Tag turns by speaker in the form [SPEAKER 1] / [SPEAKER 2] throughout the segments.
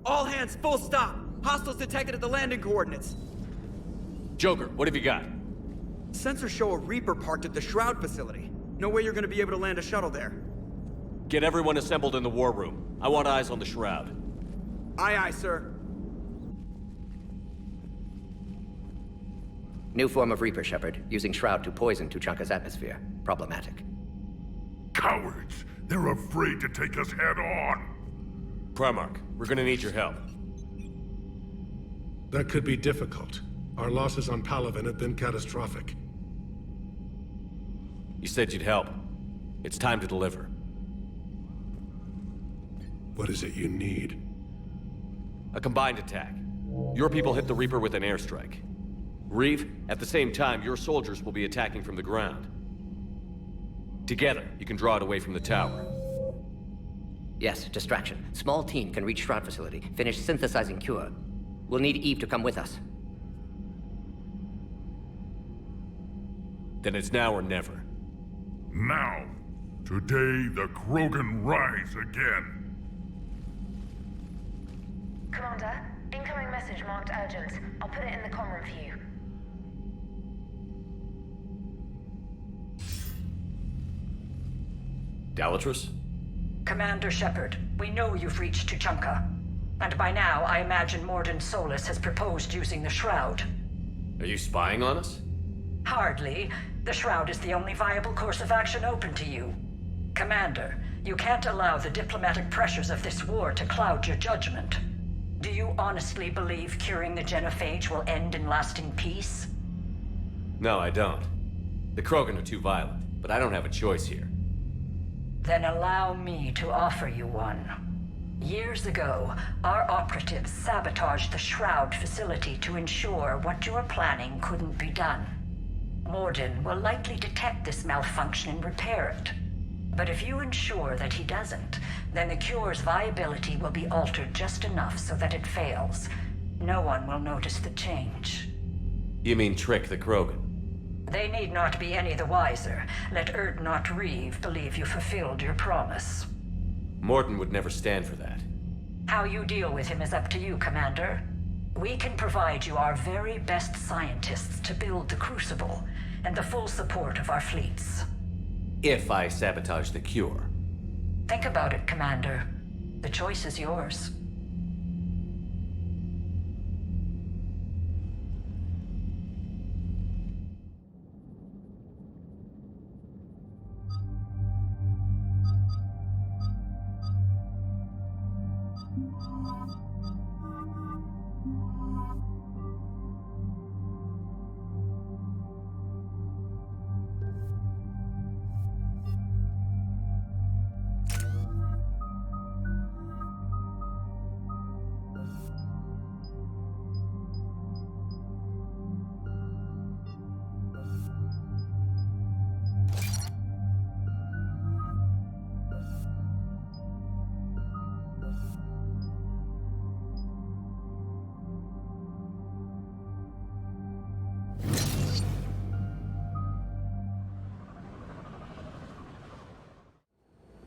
[SPEAKER 1] All hands, full stop! Hostiles detected at the landing coordinates.
[SPEAKER 2] Joker, what have you got?
[SPEAKER 1] Sensors show a Reaper parked at the Shroud facility. No way you're gonna be able to land a shuttle there.
[SPEAKER 2] Get everyone assembled in the war room. I want eyes on the Shroud.
[SPEAKER 1] Aye, aye, sir.
[SPEAKER 3] New form of Reaper, Shepard. Using Shroud to poison Tuchanka's atmosphere. Problematic.
[SPEAKER 4] Cowards! They're afraid to take us head-on!
[SPEAKER 2] Primarch, we're gonna need your help.
[SPEAKER 5] That could be difficult. Our losses on Palaven have been catastrophic.
[SPEAKER 2] You said you'd help. It's time to deliver.
[SPEAKER 5] What is it you need?
[SPEAKER 2] A combined attack. Your people hit the Reaper with an airstrike. Reeve, at the same time, your soldiers will be attacking from the ground. Together, you can draw it away from the tower.
[SPEAKER 3] Yes, distraction. Small team can reach Shroud facility, finish synthesizing cure. We'll need Eve to come with us.
[SPEAKER 2] Then it's now or never.
[SPEAKER 4] Now! Today, the Krogan rise again!
[SPEAKER 6] Commander, incoming message marked urgent. I'll put it in the comm room for you.
[SPEAKER 2] Dalatrus?
[SPEAKER 7] Commander Shepard, we know you've reached Tuchanka. And by now, I imagine Mordin Solus has proposed using the Shroud.
[SPEAKER 2] Are you spying on us?
[SPEAKER 7] Hardly. The Shroud is the only viable course of action open to you. Commander, you can't allow the diplomatic pressures of this war to cloud your judgment. Do you honestly believe curing the genophage will end in lasting peace?
[SPEAKER 2] No, I don't. The Krogan are too violent, but I don't have a choice here.
[SPEAKER 7] Then allow me to offer you one. Years ago, our operatives sabotaged the Shroud facility to ensure what you were planning couldn't be done. Mordin will likely detect this malfunction and repair it. But if you ensure that he doesn't, then the cure's viability will be altered just enough so that it fails. No one will notice the change.
[SPEAKER 2] You mean trick the Krogan?
[SPEAKER 7] They need not be any the wiser. Let Erdnot Reeve believe you fulfilled your promise.
[SPEAKER 2] Morton would never stand for that.
[SPEAKER 7] How you deal with him is up to you, Commander. We can provide you our very best scientists to build the Crucible, and the full support of our fleets.
[SPEAKER 2] If I sabotage the cure.
[SPEAKER 7] Think about it, Commander. The choice is yours.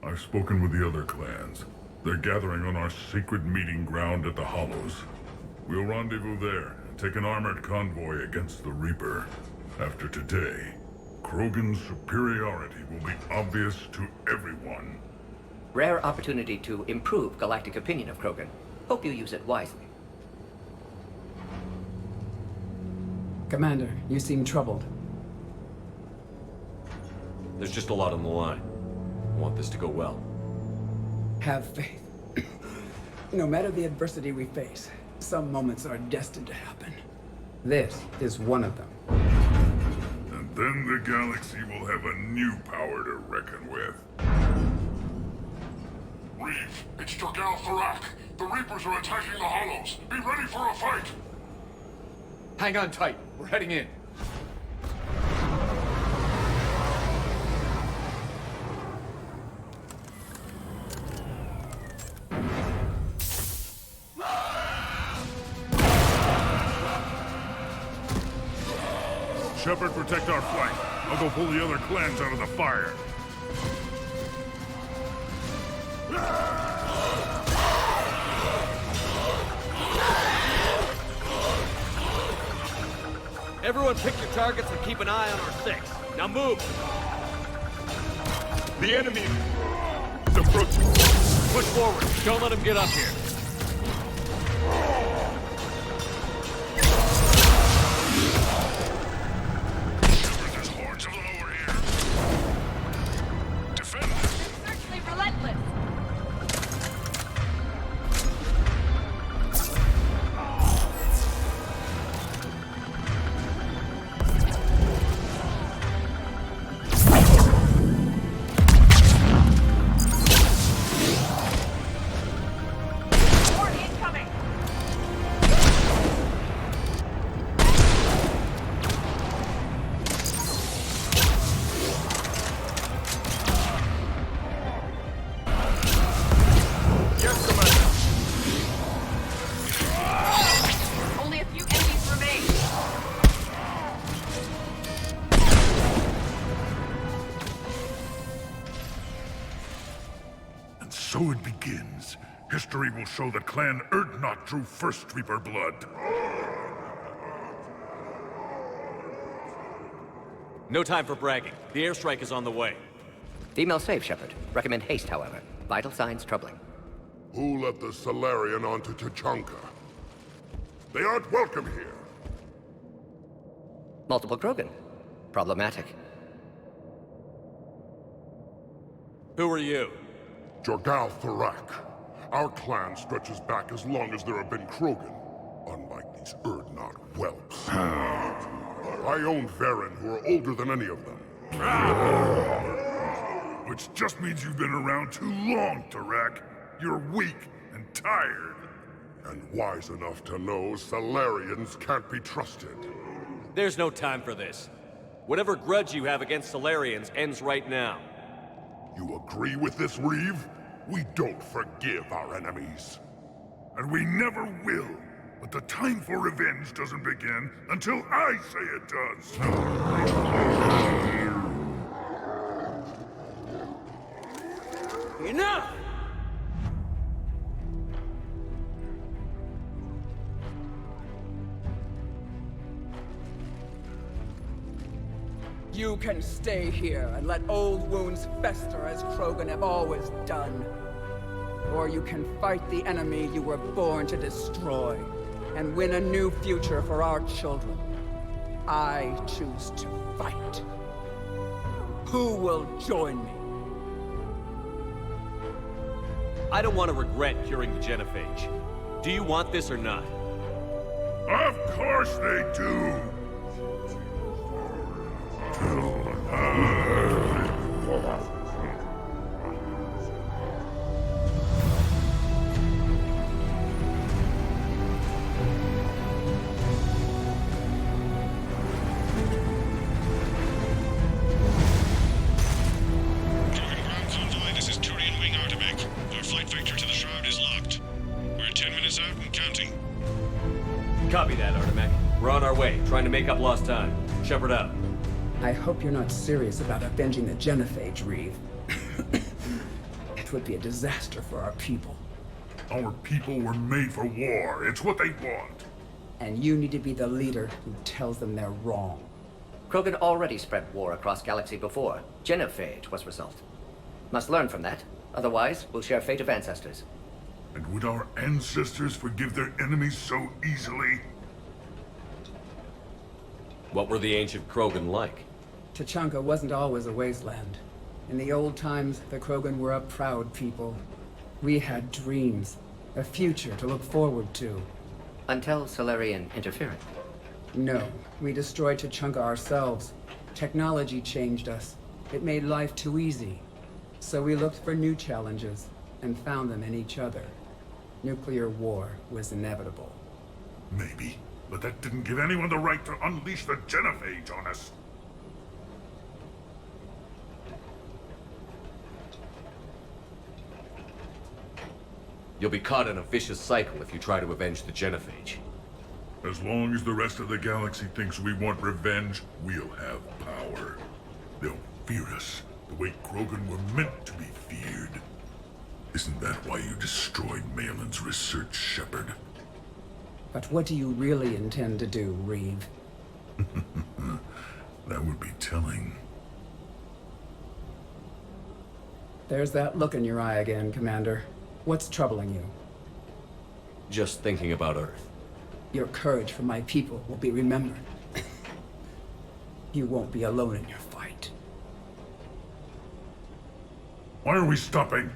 [SPEAKER 4] I've spoken with the other clans. They're gathering on our secret meeting ground at the Hollows. We'll rendezvous there and take an armored convoy against the Reaper. After today, Krogan's superiority will be obvious to everyone.
[SPEAKER 3] Rare opportunity to improve galactic opinion of Krogan. Hope you use it wisely.
[SPEAKER 8] Commander, you seem troubled.
[SPEAKER 2] There's just a lot on the line. I want this to go well.
[SPEAKER 8] Have faith. No matter the adversity we face, some moments are destined to happen. This is one of them.
[SPEAKER 4] And then the galaxy will have a new power to reckon with.
[SPEAKER 9] Reeve, it's Turgal Tharak. The Reapers are attacking the Hollows. Be ready for a fight! Hang on tight. We're heading in.
[SPEAKER 4] Shepard, protect our flank. I'll go pull the other clans out of the fire.
[SPEAKER 2] Everyone pick your targets and keep an eye on our 6. Now move!
[SPEAKER 4] The enemy is approaching.
[SPEAKER 2] Push forward. Don't let him get up here.
[SPEAKER 4] There's hordes of them over here. Defend them.
[SPEAKER 10] Certainly relentless. Horde incoming.
[SPEAKER 4] Yes, Commander.
[SPEAKER 10] Only a few enemies remain.
[SPEAKER 4] And so it begins. History will show that Clan Urdnot drew first Reaper blood.
[SPEAKER 2] No time for bragging. The airstrike is on the way.
[SPEAKER 3] Female safe, Shepard. Recommend haste, however. Vital signs troubling.
[SPEAKER 11] Who let the Salarian onto Tachanka? They aren't welcome here.
[SPEAKER 3] Multiple Krogan. Problematic.
[SPEAKER 2] Who are you?
[SPEAKER 11] Jorgal Thorak. Our clan stretches back as long as there have been Krogan, unlike these Urdnot whelps. I own Varen, who are older than any of them.
[SPEAKER 4] Which just means you've been around too long, Tarak. You're weak and tired.
[SPEAKER 11] And wise enough to know Salarians can't be trusted.
[SPEAKER 2] There's no time for this. Whatever grudge you have against Solarians ends right now.
[SPEAKER 11] You agree with this, Reeve? We don't forgive our enemies.
[SPEAKER 4] And we never will. But the time for revenge doesn't begin until I say it does.
[SPEAKER 1] Enough!
[SPEAKER 8] You can stay here and let old wounds fester as Krogan have always done. Or you can fight the enemy you were born to destroy and win a new future for our children. I choose to fight. Who will join me?
[SPEAKER 2] I don't want to regret curing the genophage. Do you want this or not?
[SPEAKER 4] Of course they do!
[SPEAKER 12] This is Turian Wing Artemech. Our flight vector to the Shroud is locked. We're 10 minutes out and counting.
[SPEAKER 2] Copy that, Artemech. We're on our way, trying to make up lost time. Shepard out.
[SPEAKER 8] I hope you're not serious about avenging the genophage, Reeve. It would be a disaster for our people.
[SPEAKER 4] Our people were made for war. It's what they want.
[SPEAKER 8] And you need to be the leader who tells them they're wrong.
[SPEAKER 3] Krogan already spread war across galaxy before. Genophage was result. Must learn from that. Otherwise, we'll share fate of ancestors.
[SPEAKER 4] And would our ancestors forgive their enemies so easily?
[SPEAKER 2] What were the ancient Krogan like?
[SPEAKER 8] Tachanka wasn't always a wasteland. In the old times, the Krogan were a proud people. We had dreams, a future to look forward to.
[SPEAKER 3] Until Salarian interference.
[SPEAKER 8] No, we destroyed Tachanka ourselves. Technology changed us. It made life too easy. So we looked for new challenges, and found them in each other. Nuclear war was inevitable.
[SPEAKER 4] Maybe. but that didn't give anyone the right to unleash the genophage on us.
[SPEAKER 2] You'll be caught in a vicious cycle if you try to avenge the genophage.
[SPEAKER 4] As long as the rest of the galaxy thinks we want revenge, we'll have power. They'll fear us the way Krogan were meant to be feared. Isn't that why you destroyed Malin's research, Shepard?
[SPEAKER 8] But what do you really intend to do, Reeve?
[SPEAKER 4] That would be telling.
[SPEAKER 8] There's that look in your eye again, Commander. What's troubling you?
[SPEAKER 2] Just thinking about Earth.
[SPEAKER 8] Your courage for my people will be remembered. You won't be alone in your fight.
[SPEAKER 4] Why are we stopping?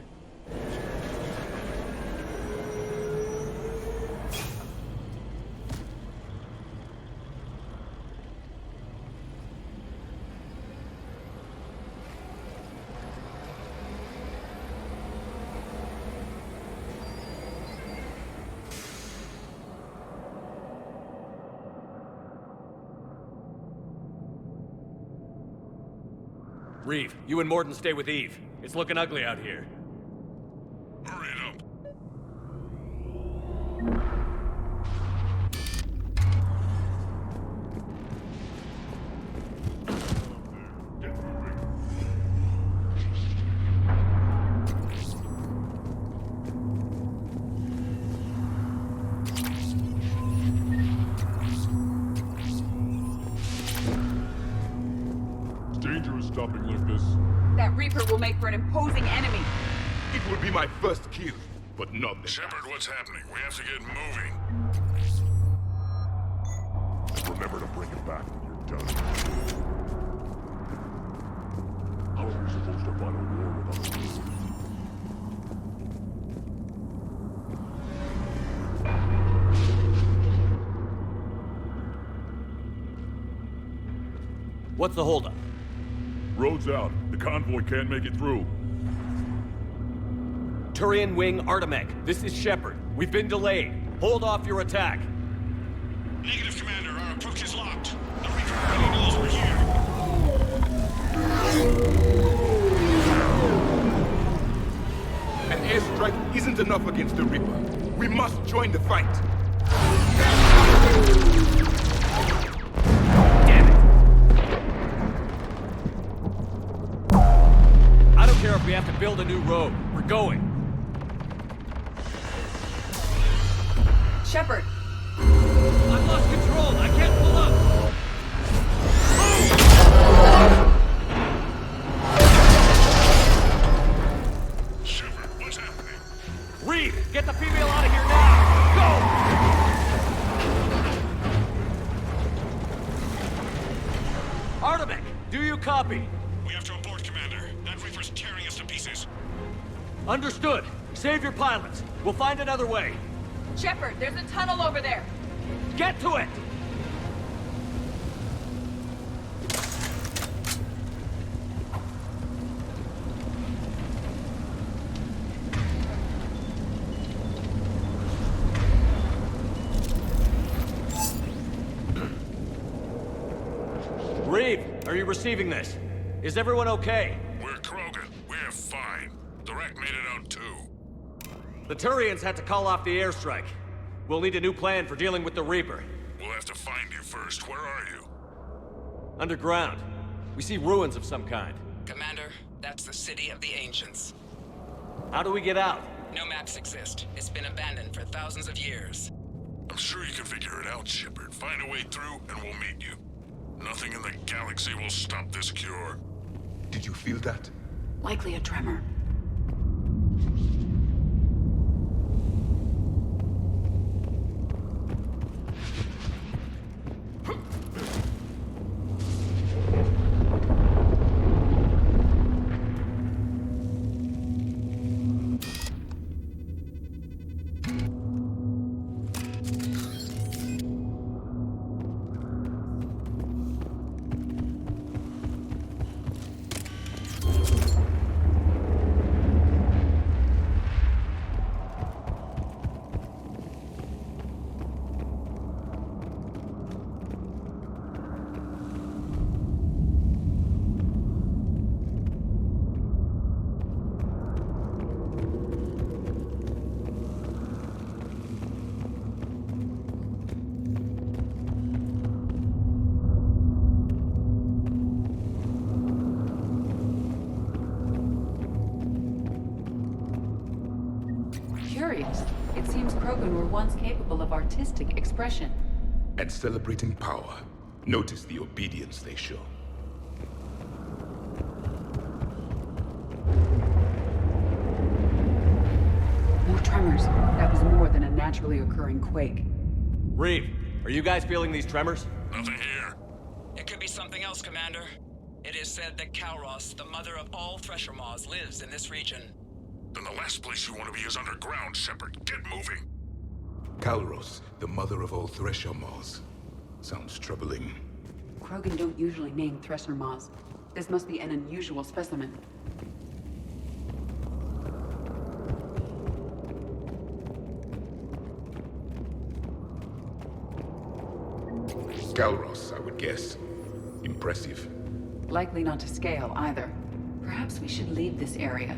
[SPEAKER 2] Reeve, you and Morden stay with Eve. It's looking ugly out here.
[SPEAKER 4] Hurry it up.
[SPEAKER 11] Dangerous stopping like this.
[SPEAKER 10] That Reaper will make for an imposing enemy.
[SPEAKER 11] It will be my first kill, but not the
[SPEAKER 4] Shepard, what's happening? We have to get moving.
[SPEAKER 11] And remember to bring it back when you're done. How are we supposed to fight a war without a war?
[SPEAKER 2] What's the holdup?
[SPEAKER 4] Road's out. The convoy can't make it through.
[SPEAKER 2] Turian Wing Artemec, this is Shepard. We've been delayed. Hold off your attack.
[SPEAKER 12] Negative, Commander. Our approach is locked. The Reaper already knows we're here.
[SPEAKER 11] An airstrike isn't enough against the Reaper. We must join the fight.
[SPEAKER 2] Damn it! I don't care if we have to build a new road. We're going.
[SPEAKER 10] Shepard,
[SPEAKER 2] I've lost control. I can't pull up.
[SPEAKER 4] Shepard, what's happening?
[SPEAKER 2] Reeve, get the female out of here now. Go! Artemec, do you copy?
[SPEAKER 12] We have to abort, Commander. That Reaper's tearing us to pieces.
[SPEAKER 2] Understood. Save your pilots. We'll find another way.
[SPEAKER 10] Shepard, there's a tunnel over there.
[SPEAKER 2] Get to it! Reeve, are you receiving this? Is everyone okay?
[SPEAKER 4] We're Krogan. We're fine. The wreck made it out too.
[SPEAKER 2] The Turians had to call off the airstrike. We'll need a new plan for dealing with the Reaper.
[SPEAKER 4] We'll have to find you first. Where are you?
[SPEAKER 2] Underground. We see ruins of some kind.
[SPEAKER 9] Commander, that's the City of the Ancients.
[SPEAKER 2] How do we get out?
[SPEAKER 9] No maps exist. It's been abandoned for thousands of years.
[SPEAKER 4] I'm sure you can figure it out, Shepard. Find a way through, and we'll meet you. Nothing in the galaxy will stop this cure.
[SPEAKER 11] Did you feel that?
[SPEAKER 10] Likely a tremor. Krogan were once capable of artistic expression.
[SPEAKER 13] And celebrating power. Notice the obedience they show.
[SPEAKER 10] More tremors. That was more than a naturally occurring quake.
[SPEAKER 2] Reeve, are you guys feeling these tremors?
[SPEAKER 11] Nothing here.
[SPEAKER 9] It could be something else, Commander. It is said that Kalros, the mother of all Thresher Maws, lives in this region.
[SPEAKER 11] Then the last place you want to be is underground, Shepard. Get moving.
[SPEAKER 13] Kalros, the mother of all Thresher Maws. Sounds troubling.
[SPEAKER 10] Krogan don't usually name Thresher Maws. This must be an unusual specimen.
[SPEAKER 13] Kalros, I would guess. Impressive.
[SPEAKER 10] Likely not to scale, either. Perhaps we should leave this area.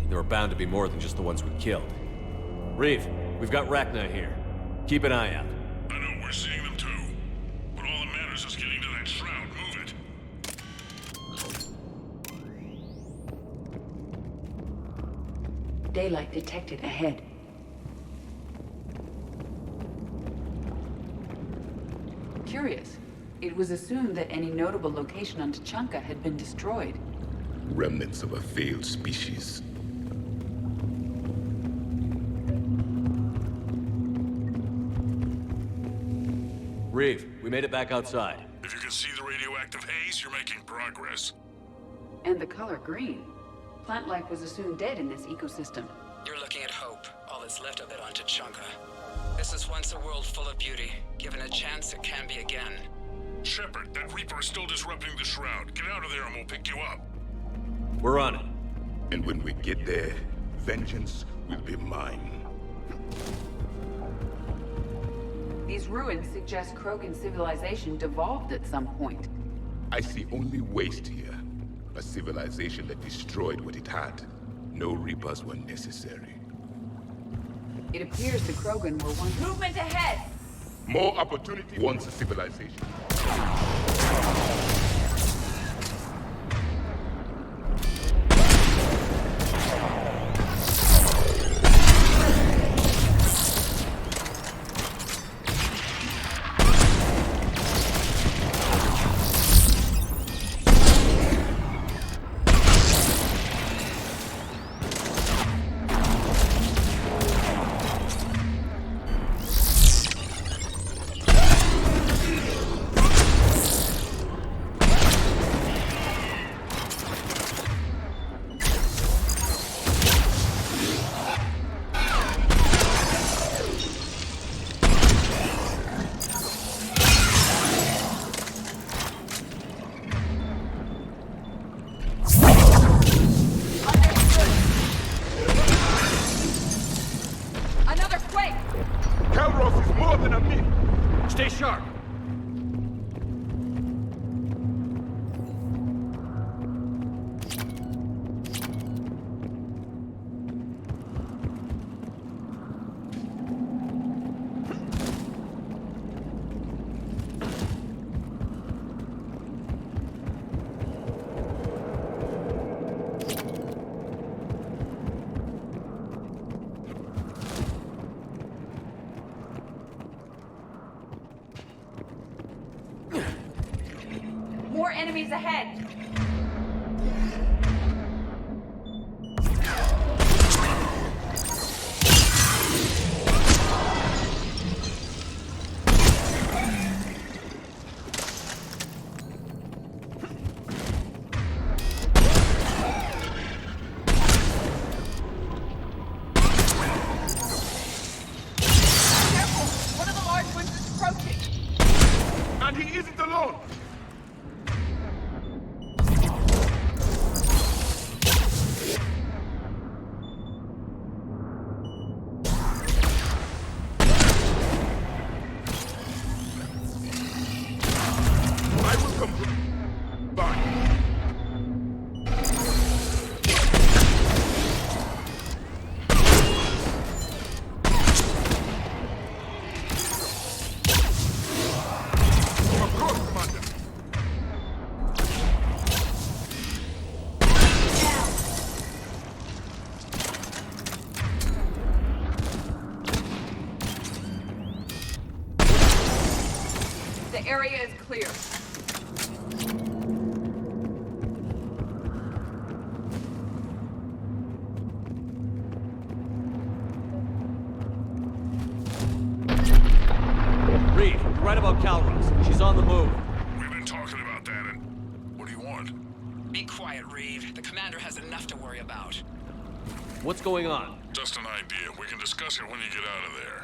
[SPEAKER 2] There are bound to be more than just the ones we killed. Reeve, we've got Rachna here. Keep an eye out.
[SPEAKER 11] I know, we're seeing them too. But all that matters is getting to that shroud. Move it.
[SPEAKER 10] Daylight detected ahead. Curious. It was assumed that any notable location on Tuchanka had been destroyed.
[SPEAKER 13] Remnants of a failed species.
[SPEAKER 2] Reeve, we made it back outside.
[SPEAKER 11] If you can see the radioactive haze, you're making progress.
[SPEAKER 10] And the color green. Plant life was assumed dead in this ecosystem.
[SPEAKER 9] You're looking at hope, all that's left of it on Tuchanka. This is once a world full of beauty. Given a chance, it can be again.
[SPEAKER 11] Shepard, that Reaper is still disrupting the shroud. Get out of there and we'll pick you up.
[SPEAKER 2] We're on it.
[SPEAKER 13] And when we get there, vengeance will be mine.
[SPEAKER 10] These ruins suggest Krogan civilization devolved at some point.
[SPEAKER 13] I see only waste here. A civilization that destroyed what it had. No Reapers were necessary.
[SPEAKER 10] It appears the Krogan were one... Movement ahead!
[SPEAKER 13] More opportunity wants a civilization.
[SPEAKER 2] Stay sharp!
[SPEAKER 10] More enemies ahead! Careful! One of the large ones is approaching!
[SPEAKER 13] And he isn't alone!
[SPEAKER 10] area is clear.
[SPEAKER 2] Reed, you're right about Calros. She's on the move.
[SPEAKER 12] We've been talking about that, and what do you want?
[SPEAKER 9] Be quiet, Reeve. The commander has enough to worry about.
[SPEAKER 2] What's going on?
[SPEAKER 12] Just an idea. We can discuss it when you get out of there.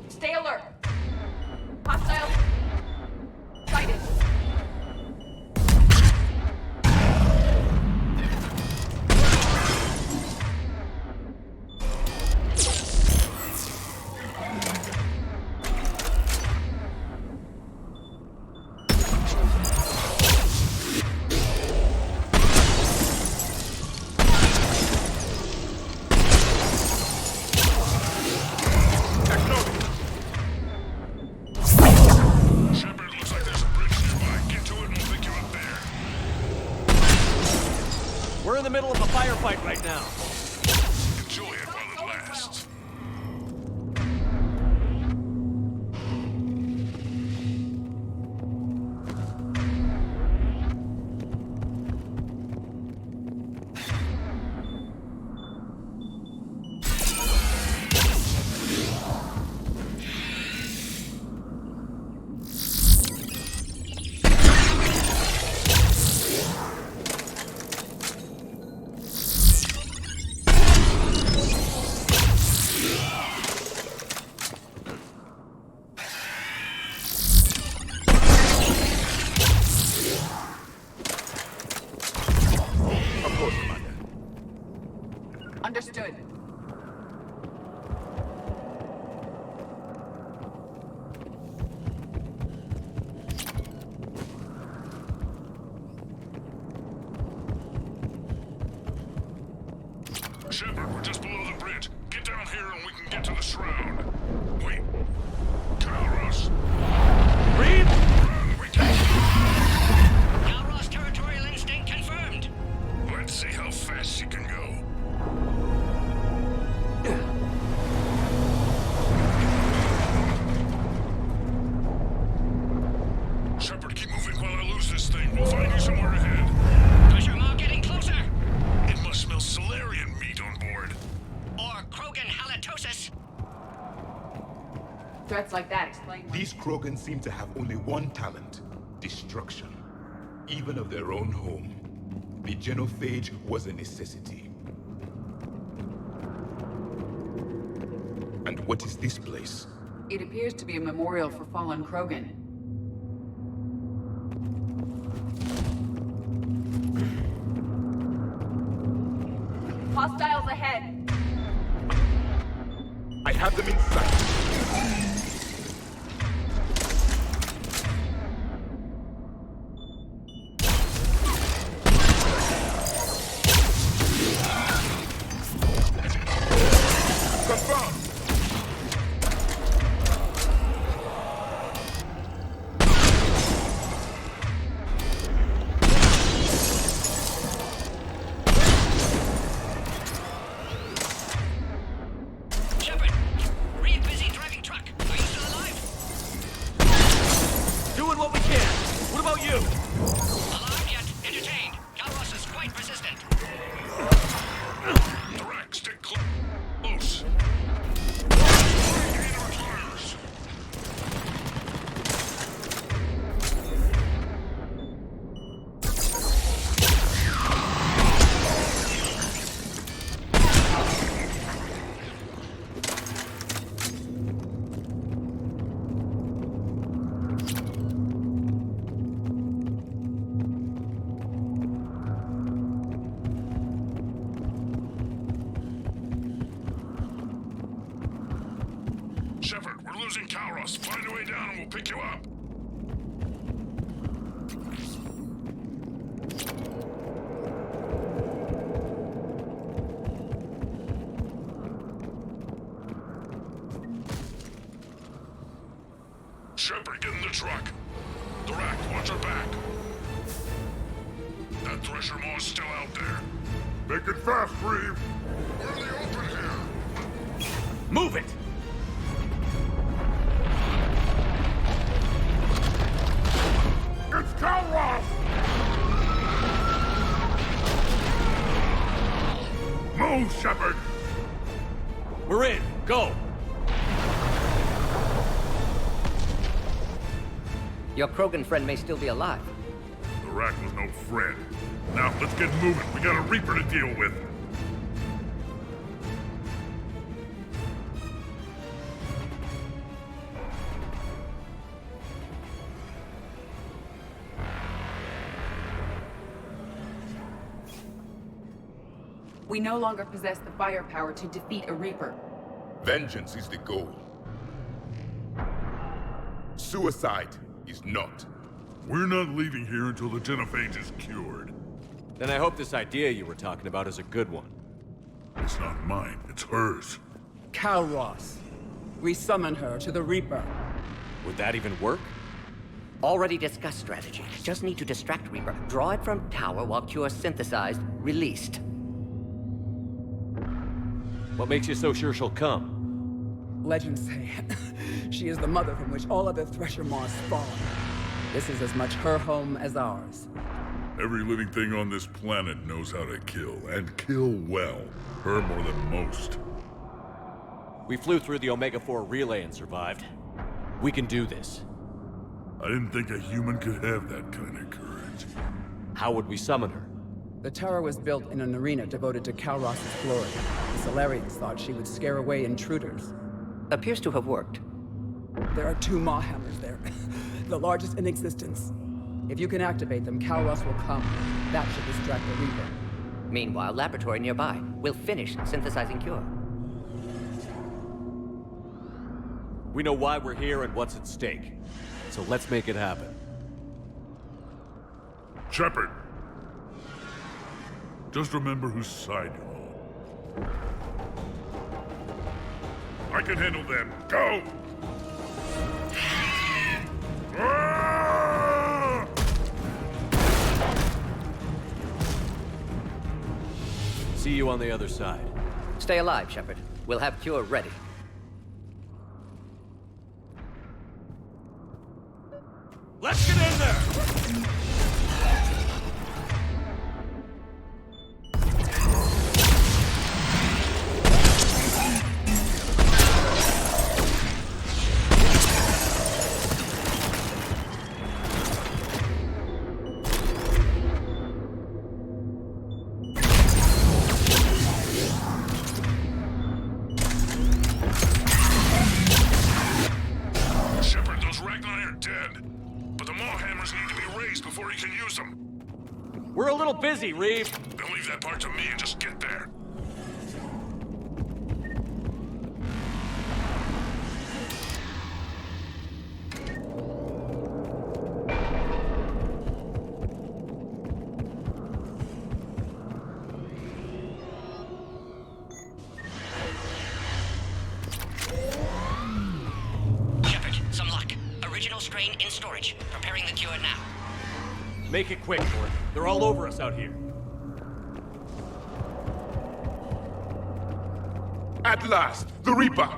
[SPEAKER 10] Stay alert. Hostiles sighted.
[SPEAKER 2] We're in the middle of a firefight right now.
[SPEAKER 12] Enjoy it while it lasts.
[SPEAKER 10] Understood.
[SPEAKER 12] Shepard, we're just below the bridge. Get down here and we can get to the shroud. Wait. Calros.
[SPEAKER 2] Reed?
[SPEAKER 12] We can...
[SPEAKER 14] Calros territorial instinct confirmed.
[SPEAKER 12] Let's see how fast she can go. Shepard, keep moving while I lose this thing. We'll find you somewhere ahead.
[SPEAKER 14] Pressure mark getting closer.
[SPEAKER 12] It must smell Solarian meat on board.
[SPEAKER 14] Or Krogan halitosis.
[SPEAKER 10] Threats like that explain why.
[SPEAKER 13] These Krogan seem to have only one talent: destruction. Even of their own home. The genophage was a necessity. And what is this place?
[SPEAKER 10] It appears to be a memorial for fallen Krogan. Hostiles ahead.
[SPEAKER 13] I have them in sight. Confirmed.
[SPEAKER 14] Shepard, Reeve busy driving truck. Are you still alive?
[SPEAKER 2] Doing what we can. What about you?
[SPEAKER 14] Alarmed yet? Entertained. Calros is quite persistent.
[SPEAKER 12] Direct, stick close. Shepard, we're losing Calros. Find a way down and we'll pick you up. Shepard, get in the truck. The rack, watch our back.
[SPEAKER 4] That Thresher Maw's still out there. Make it fast, Reeve! We're in the open here!
[SPEAKER 2] Move it!
[SPEAKER 11] It's Calross!
[SPEAKER 4] Move, Shepard!
[SPEAKER 2] We're in! Go!
[SPEAKER 3] Your Krogan friend may still be alive.
[SPEAKER 4] The Rack was no friend. Now, let's get moving. We got a Reaper to deal with.
[SPEAKER 10] We no longer possess the firepower to defeat a Reaper.
[SPEAKER 13] Vengeance is the goal. Suicide is not.
[SPEAKER 4] We're not leaving here until the genophage is cured.
[SPEAKER 2] Then I hope this idea you were talking about is a good one.
[SPEAKER 4] It's not mine, it's hers.
[SPEAKER 8] Calross. We summon her to the Reaper.
[SPEAKER 2] Would that even work?
[SPEAKER 3] Already discussed strategy. Just need to distract Reaper. Draw it from tower while Cure synthesized, released.
[SPEAKER 2] What makes you so sure she'll come?
[SPEAKER 8] Legends say she is the mother from which all other Thresher Maws spawn. This is as much her home as ours.
[SPEAKER 4] Every living thing on this planet knows how to kill, and kill well. Her more than most.
[SPEAKER 2] We flew through the Omega-4 relay and survived. We can do this.
[SPEAKER 4] I didn't think a human could have that kind of courage.
[SPEAKER 2] How would we summon her?
[SPEAKER 8] The tower was built in an arena devoted to Calross's glory. The Solarians thought she would scare away intruders.
[SPEAKER 3] Appears to have worked.
[SPEAKER 8] There are 2 Maw hammers there, the largest in existence. If you can activate them, Calross will come. That should distract the Reaper.
[SPEAKER 3] Meanwhile, laboratory nearby. We'll finish synthesizing Cure.
[SPEAKER 2] We know why we're here and what's at stake. So let's make it happen.
[SPEAKER 4] Shepard! Just remember whose side you're on. I can handle them. Go! Ah!
[SPEAKER 2] See you on the other side.
[SPEAKER 3] Stay alive, Shepard. We'll have Cure ready.
[SPEAKER 2] Let's get in there! We're a little busy, Reeve.
[SPEAKER 4] Then leave that part to me and just get there.
[SPEAKER 14] Shepard, some luck. Original strain in storage. Preparing the cure now.
[SPEAKER 2] Make it quick, Lord. They're all over us out here.
[SPEAKER 13] At last, the Reaper!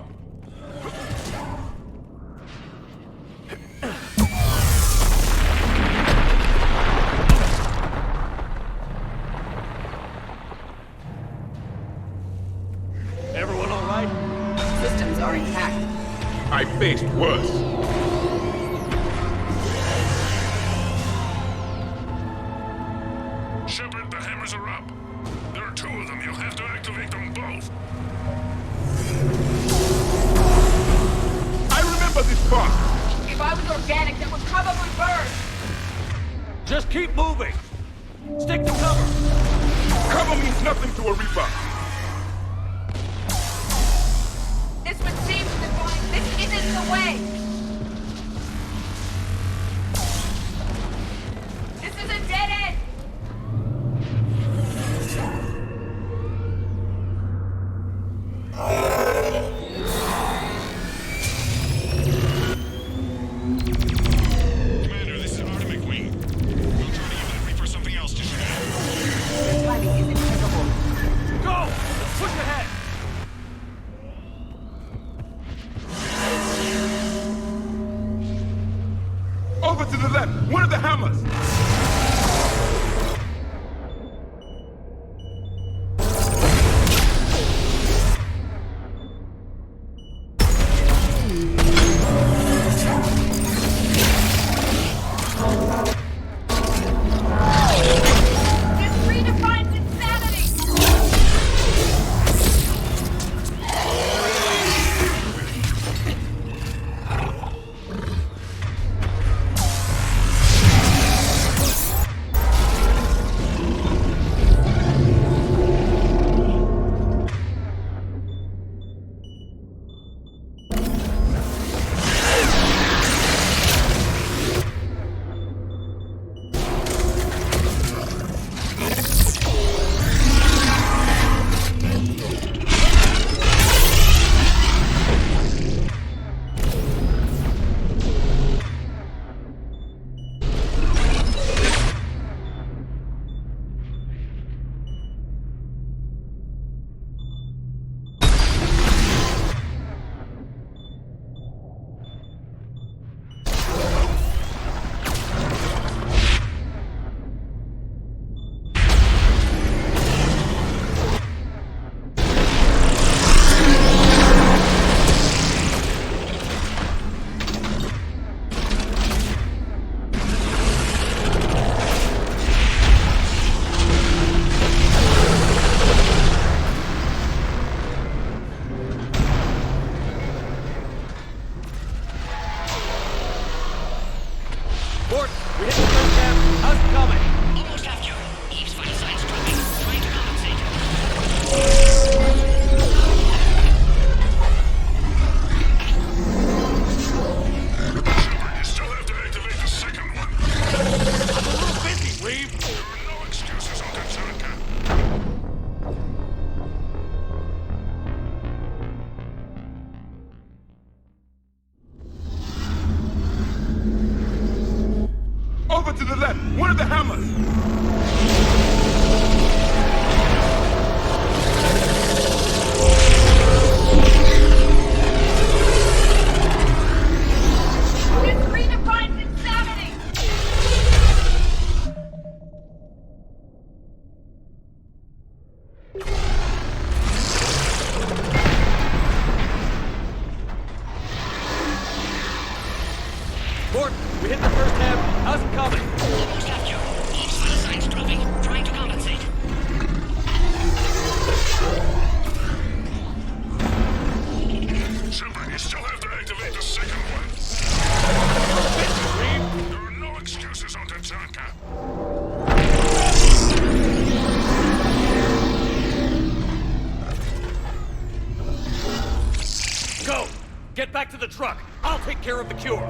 [SPEAKER 2] Everyone all right?
[SPEAKER 10] Systems are intact.
[SPEAKER 13] I faced worse.
[SPEAKER 4] Shepard, the hammers are up. There are 2 of them. You'll have to activate them both.
[SPEAKER 13] I remember this part!
[SPEAKER 10] If I was organic, that would probably burn!
[SPEAKER 2] Just keep moving! Stick to cover!
[SPEAKER 13] Cover means nothing to a Reaper!
[SPEAKER 10] This would seem to define this isn't the way! This is a dead end!
[SPEAKER 12] Commander, this is Artemic Wing. We'll try to give that Reaper something else to shoot at.
[SPEAKER 13] Over to the left! One of the hammers!
[SPEAKER 2] Mort, we hit the first half. How's it coming?
[SPEAKER 14] Almost have you. Eve's vital signs dropping. Trying to compensate.
[SPEAKER 12] You still have to activate the second one.
[SPEAKER 2] I'm a little busy, Reeve.
[SPEAKER 12] There are no excuses on Tatanka.
[SPEAKER 13] Over to the left! One of the hammers!
[SPEAKER 6] This redefines insanity!
[SPEAKER 2] Mort, we hit the first half. How's it coming?
[SPEAKER 14] Almost have you. Eve's vital signs dropping. Trying to compensate.
[SPEAKER 12] Silver, you still have to activate the second one. There are no excuses on Tatanka.
[SPEAKER 2] Go! Get back to the truck. I'll take care of the cure.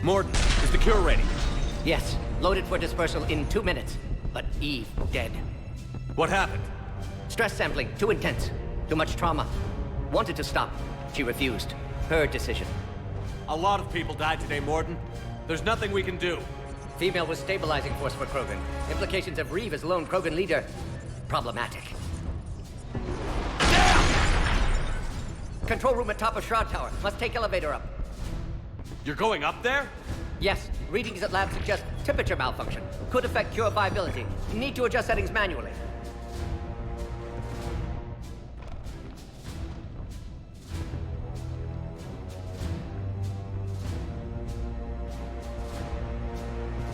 [SPEAKER 2] Morton, is the cure ready?
[SPEAKER 3] Yes, Loaded for dispersal in 2 minutes. But Eve dead.
[SPEAKER 2] What happened?
[SPEAKER 3] Stress sampling, too intense. Too much trauma. Wanted to stop. She refused. Her decision.
[SPEAKER 2] A lot of people died today, Morden. There's nothing we can do.
[SPEAKER 3] Female was stabilizing force for Krogan. Implications of Reeve as lone Krogan leader. Problematic. Control room at top of Shroud Tower. Must take elevator up.
[SPEAKER 2] You're going up there?
[SPEAKER 3] Yes. Readings at lab suggest temperature malfunction. Could affect cure viability. Need to adjust settings manually.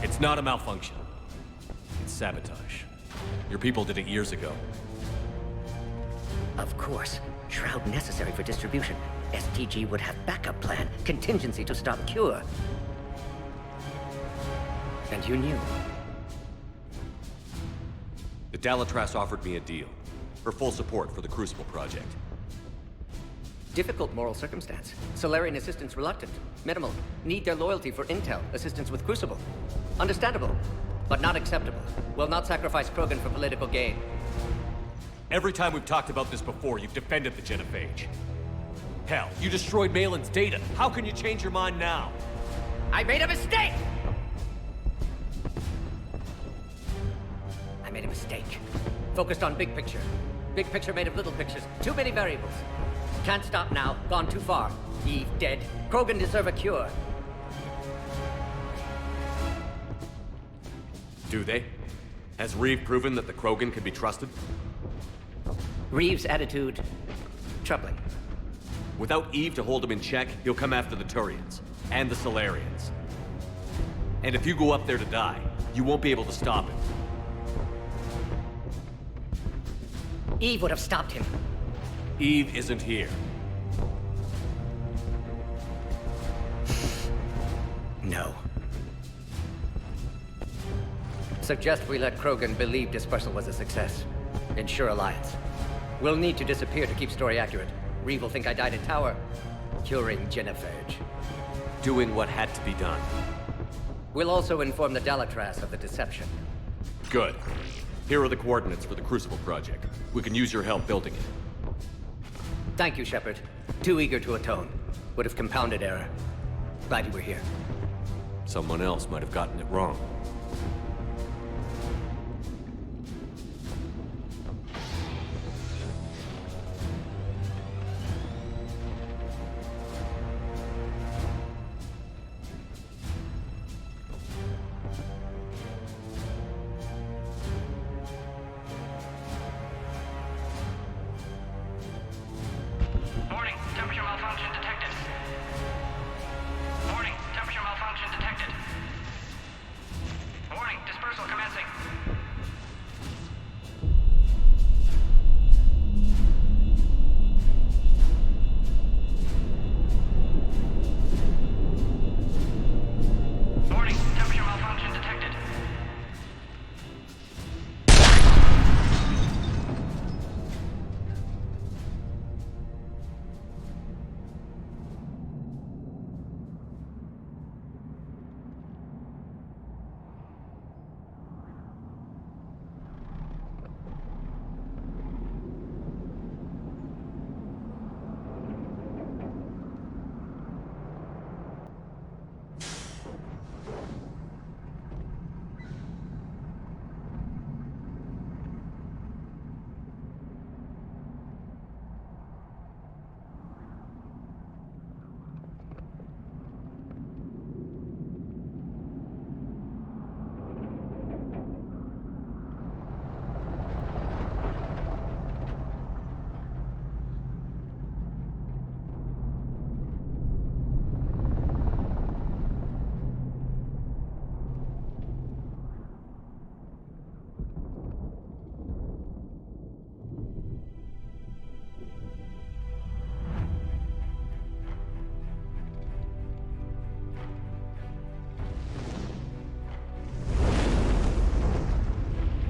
[SPEAKER 2] It's not a malfunction. It's sabotage. Your people did it years ago.
[SPEAKER 3] Of course. Shroud necessary for distribution. STG would have backup plan, contingency to stop cure. And you knew.
[SPEAKER 2] The Dalatras offered me a deal. For full support for the Crucible project.
[SPEAKER 3] Difficult moral circumstance. Solarian assistance reluctant. Minimal. Need their loyalty for intel. Assistance with Crucible. Understandable. But not acceptable. Will not sacrifice Krogan for political gain.
[SPEAKER 2] Every time we've talked about this before, you've defended the Genophage. Hell, you destroyed Malin's data. How can you change your mind now?
[SPEAKER 3] I made a mistake! I made a mistake. Focused on big picture. Big picture made of little pictures. Too many variables. Can't stop now. Gone too far. Eve dead. Krogan deserve a cure.
[SPEAKER 2] Do they? Has Reeve proven that the Krogan can be trusted?
[SPEAKER 3] Reeve's attitude... troubling.
[SPEAKER 2] Without Eve to hold him in check, he'll come after the Turians. And the Solarians. And if you go up there to die, you won't be able to stop him.
[SPEAKER 3] Eve would have stopped him.
[SPEAKER 2] Eve isn't here.
[SPEAKER 3] No. Suggest we let Krogan believe dispersal was a success. Ensure alliance. We'll need to disappear to keep story accurate. Reeve will think I died in tower. Curing Genophage.
[SPEAKER 2] Doing what had to be done.
[SPEAKER 3] We'll also inform the Dalatras of the deception.
[SPEAKER 2] Good. Here are the coordinates for the Crucible project. We can use your help building it.
[SPEAKER 3] Thank you, Shepard. Too eager to atone. Would have compounded error. Glad you were here.
[SPEAKER 2] Someone else might have gotten it wrong.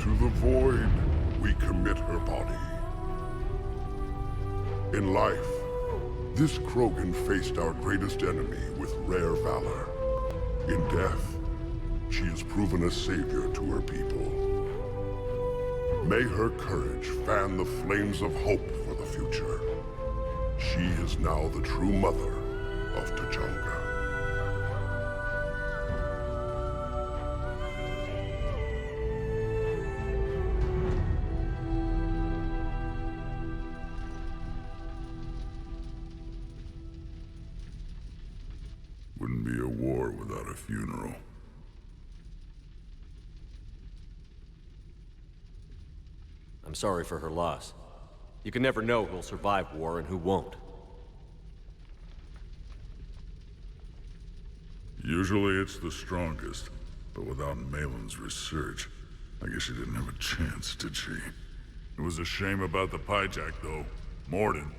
[SPEAKER 11] To the void, we commit her body. In life, this Krogan faced our greatest enemy with rare valor. In death, She has proven a savior to her people. May her courage fan the flames of hope for the future. She is now the true mother of Tuchanka. Wouldn't be a war without a funeral.
[SPEAKER 2] I'm sorry for her loss. You can never know who'll survive war and who won't.
[SPEAKER 4] Usually it's the strongest, but without Malin's research, I guess she didn't have a chance, did she? It was a shame about the hijack, though. Morden.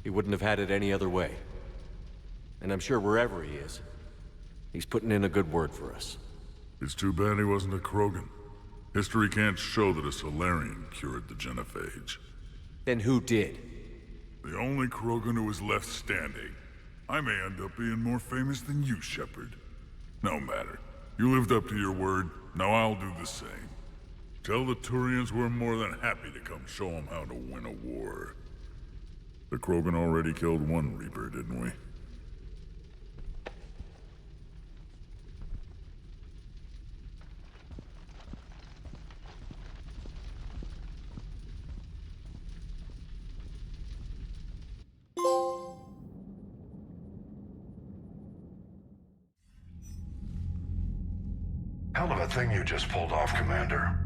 [SPEAKER 2] He wouldn't have had it any other way. And I'm sure wherever he is, he's putting in a good word for us.
[SPEAKER 4] It's too bad he wasn't a Krogan. History can't show that a Solarian cured the genophage.
[SPEAKER 2] Then who did?
[SPEAKER 4] The only Krogan who is left standing. I may end up being more famous than you, Shepard. No matter. You lived up to your word, now I'll do the same. Tell the Turians we're more than happy to come show them how to win a war. The Krogan already killed one Reaper, didn't we?
[SPEAKER 15] Hell of a thing you just pulled off, Commander.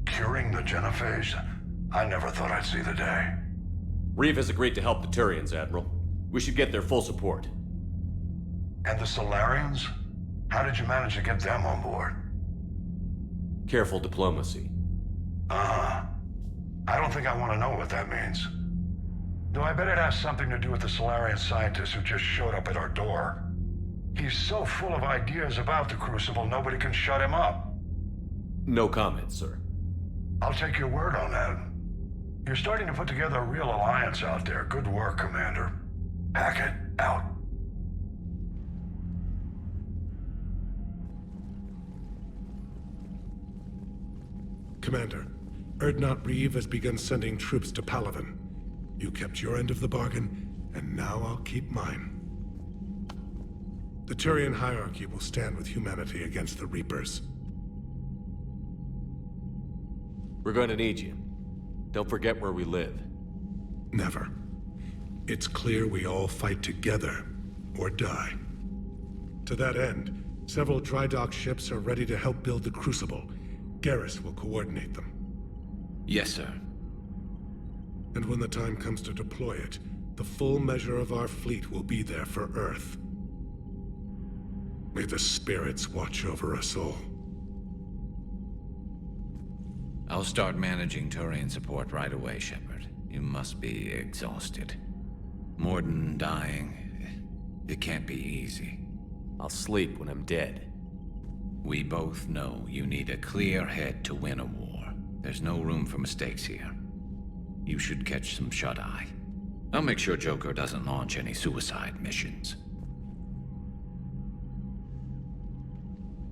[SPEAKER 15] Curing the genophage? I never thought I'd see the day.
[SPEAKER 2] Reeve has agreed to help the Turians, Admiral. We should get their full support.
[SPEAKER 15] And the Solarians? How did you manage to get them on board?
[SPEAKER 2] Careful diplomacy.
[SPEAKER 15] I don't think I want to know what that means. Though I bet it has something to do with the Solarian scientist who just showed up at our door. He's so full of ideas about the Crucible, nobody can shut him up.
[SPEAKER 2] No comment, sir.
[SPEAKER 15] I'll take your word on that. You're starting to put together a real alliance out there. Good work, Commander. Hackett, out.
[SPEAKER 5] Commander, Erdnot Reeve has begun sending troops to Palaven. You kept your end of the bargain, and now I'll keep mine. The Turian hierarchy will stand with humanity against the Reapers.
[SPEAKER 2] We're going to need you. Don't forget where we live.
[SPEAKER 5] Never. It's clear we all fight together, or die. To that end, several dry dock ships are ready to help build the Crucible. Garrus will coordinate them.
[SPEAKER 16] Yes, sir.
[SPEAKER 5] And when the time comes to deploy it, the full measure of our fleet will be there for Earth. May the spirits watch over us all.
[SPEAKER 16] I'll start managing Turian support right away, Shepard. You must be exhausted. Morden dying, it can't be easy.
[SPEAKER 2] I'll sleep when I'm dead.
[SPEAKER 16] We both know you need a clear head to win a war. There's no room for mistakes here. You should catch some shut-eye. I'll make sure Joker doesn't launch any suicide missions.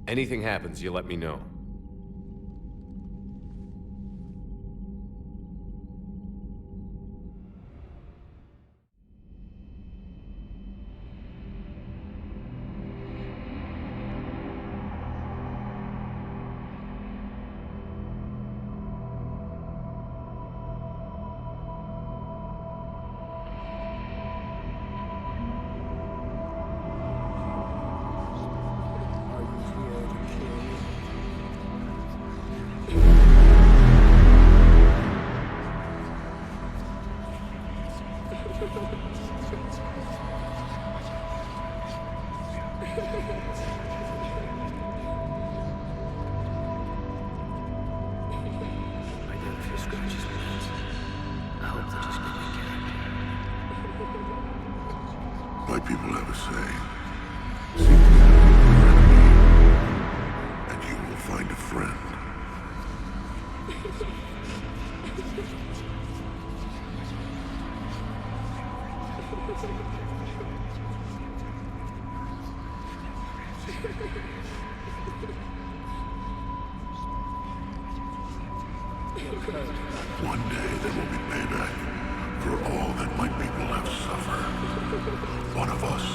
[SPEAKER 2] Anything happens, you let me know.
[SPEAKER 11] My people have a saying. Seek the enemy of your enemy, and you will find a friend.
[SPEAKER 4] One day there will be payback for all that my people have suffered. One of us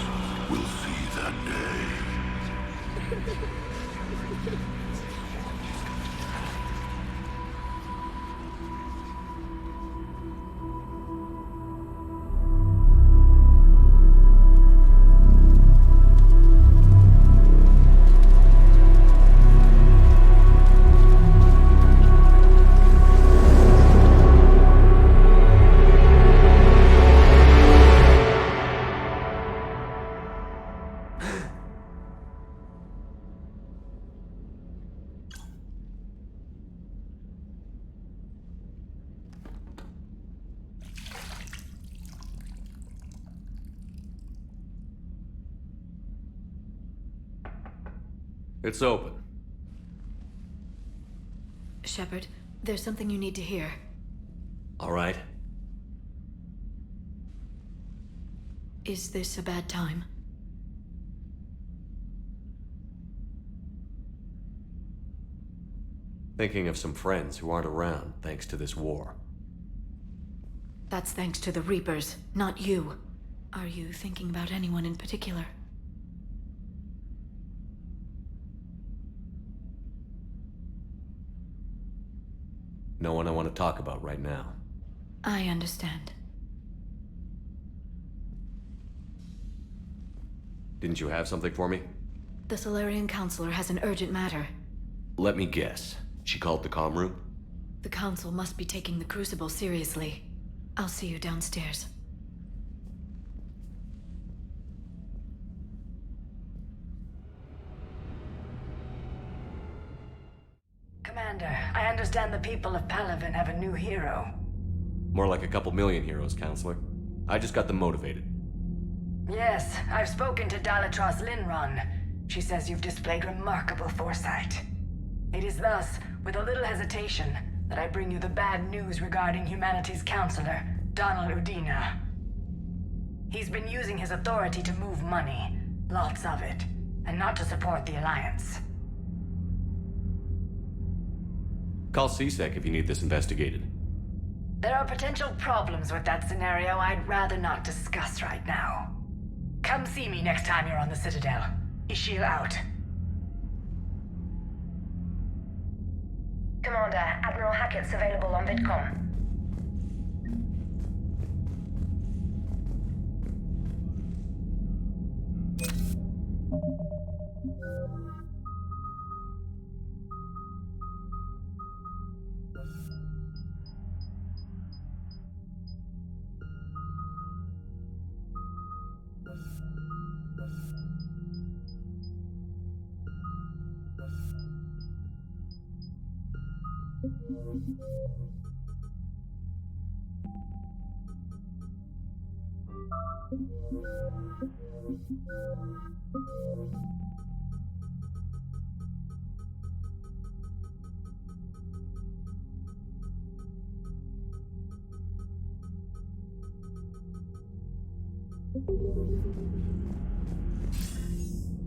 [SPEAKER 4] will see that day.
[SPEAKER 2] It's open.
[SPEAKER 17] Shepard, there's something you need to hear.
[SPEAKER 2] All right.
[SPEAKER 17] Is this a bad time?
[SPEAKER 2] Thinking of some friends who aren't around thanks to this war.
[SPEAKER 17] That's thanks to the Reapers, not you. Are you thinking about anyone in particular?
[SPEAKER 2] No one I want to talk about right now.
[SPEAKER 17] I understand.
[SPEAKER 2] Didn't you have something for me?
[SPEAKER 17] The Solarian Counselor has an urgent matter.
[SPEAKER 2] Let me guess. She called the comm room?
[SPEAKER 17] The Council must be taking the Crucible seriously. I'll see you downstairs.
[SPEAKER 7] Commander, I understand the people of Palaven have a new hero.
[SPEAKER 2] More like a couple million heroes, Counselor. I just got them motivated.
[SPEAKER 7] Yes, I've spoken to Dalatros Linron. She says you've displayed remarkable foresight. It is thus, with a little hesitation, that I bring you the bad news regarding humanity's counselor, Donald Udina. He's been using his authority to move money, lots of it, and not to support the Alliance.
[SPEAKER 2] Call CSEC if you need this investigated.
[SPEAKER 7] There are potential problems with that scenario I'd rather not discuss right now. Come see me next time you're on the Citadel. Ishil out.
[SPEAKER 6] Commander, Admiral Hackett's available on VidCom.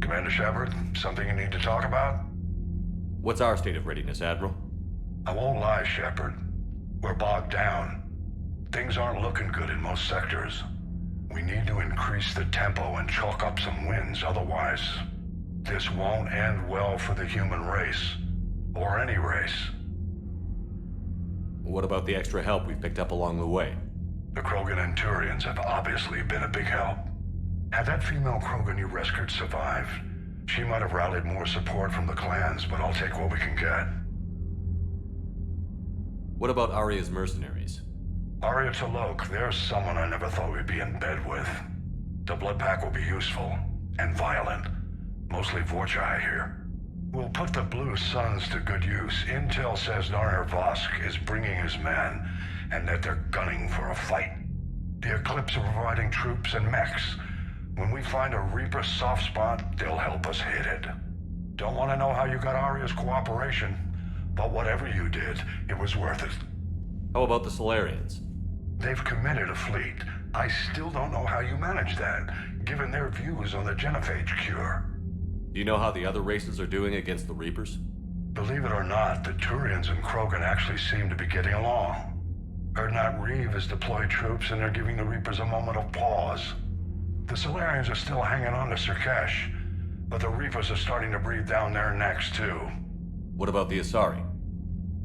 [SPEAKER 15] Commander Shepard, something you need to talk about?
[SPEAKER 2] What's our state of readiness, Admiral?
[SPEAKER 15] I won't lie, Shepard. We're bogged down. Things aren't looking good in most sectors. We need to increase the tempo and chalk up some wins, otherwise, this won't end well for the human race. Or any race.
[SPEAKER 2] What about the extra help we've picked up along the way?
[SPEAKER 15] The Krogan and Turians have obviously been a big help. Had that female Krogan you rescued survived, she might have rallied more support from the clans, but I'll take what we can get.
[SPEAKER 2] What about Arya's mercenaries?
[SPEAKER 15] Arya T'Lok, there's someone I never thought we'd be in bed with. The Blood Pack will be useful, and violent. Mostly Vorcha, I hear. We'll put the Blue Suns to good use. Intel says Narner Vosk is bringing his men, and that they're gunning for a fight. The Eclipse are providing troops and mechs. When we find a Reaper soft spot, they'll help us hit it. Don't want to know how you got Arya's cooperation, but whatever you did, it was worth it.
[SPEAKER 2] How about the Solarians?
[SPEAKER 15] They've committed a fleet. I still don't know how you manage that, given their views on the genophage cure.
[SPEAKER 2] Do you know how the other races are doing against the Reapers?
[SPEAKER 15] Believe it or not, the Turians and Krogan actually seem to be getting along. Erdnot Reeve has deployed troops and they're giving the Reapers a moment of pause. The Solarians are still hanging on to Surkesh, but the Reapers are starting to breathe down their necks too.
[SPEAKER 2] What about the Asari?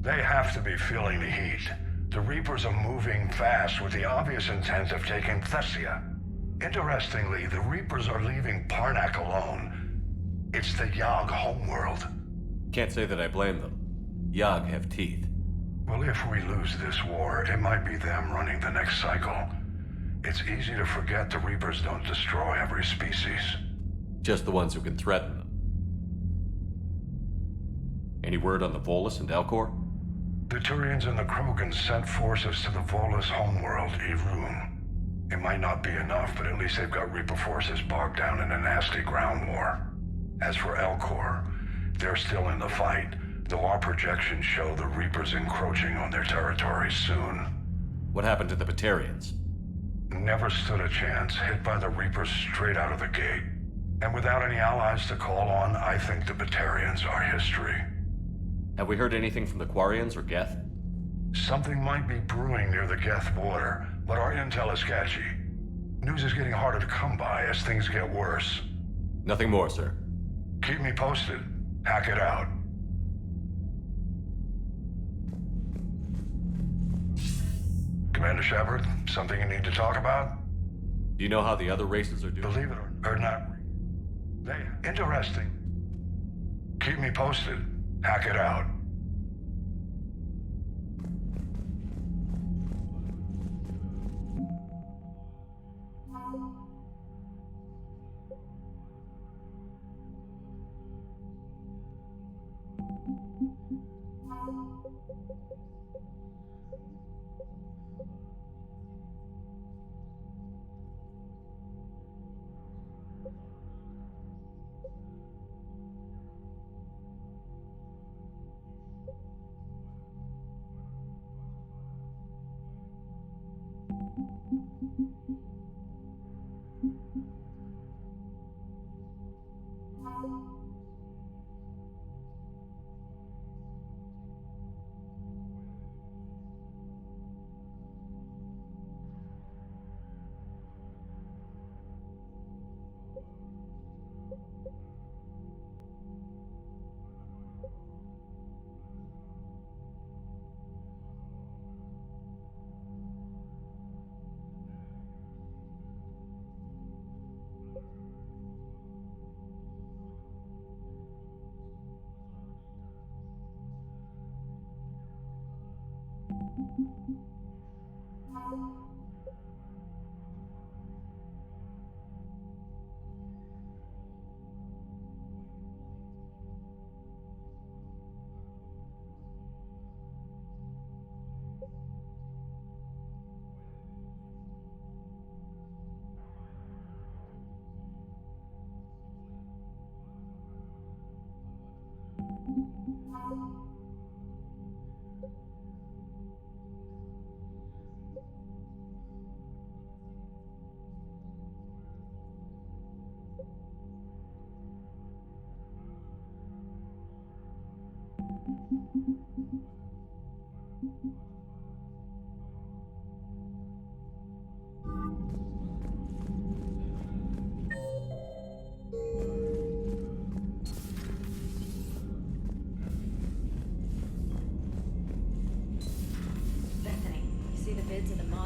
[SPEAKER 15] They have to be feeling the heat. The Reapers are moving fast with the obvious intent of taking Thessia. Interestingly, the Reapers are leaving Parnak alone. It's the Yogg homeworld.
[SPEAKER 2] Can't say that I blame them. Yogg have teeth.
[SPEAKER 15] Well, if we lose this war, it might be them running the next cycle. It's easy to forget the Reapers don't destroy every species.
[SPEAKER 2] Just the ones who can threaten them. Any word on the Volus and Elcor?
[SPEAKER 15] The Turians and the Krogan sent forces to the Volus homeworld, Irun. It might not be enough, but at least they've got Reaper forces bogged down in a nasty ground war. As for Elcor, they're still in the fight, though our projections show the Reapers encroaching on their territory soon.
[SPEAKER 2] What happened to the Batarians?
[SPEAKER 15] Never stood a chance, hit by the Reapers straight out of the gate. And without any allies to call on, I think the Batarians are history.
[SPEAKER 2] Have we heard anything from the Quarians or Geth?
[SPEAKER 15] Something might be brewing near the Geth border, but our intel is sketchy. News is getting harder to come by as things get worse.
[SPEAKER 2] Nothing more, sir.
[SPEAKER 15] Keep me posted. Hack it out. Commander Shepard, something you need to talk about?
[SPEAKER 2] Do you know how the other races are doing?
[SPEAKER 15] Believe it or not, interesting. Keep me posted. Hack it out.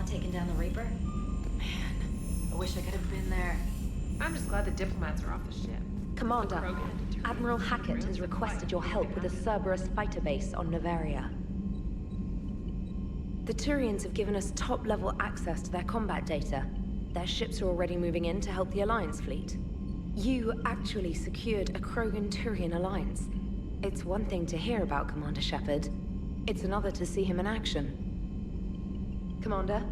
[SPEAKER 18] Taking down the Reaper?
[SPEAKER 17] Man, I wish I could have been there.
[SPEAKER 19] I'm just glad the diplomats are off the ship.
[SPEAKER 18] Commander, Admiral Hackett has requested your help with a Cerberus fighter base on Novaria. The Turians have given us top-level access to their combat data. Their ships are already moving in to help the Alliance fleet. You actually secured a Krogan-Turian alliance. It's one thing to hear about Commander Shepard. It's another to see him in action. Commander?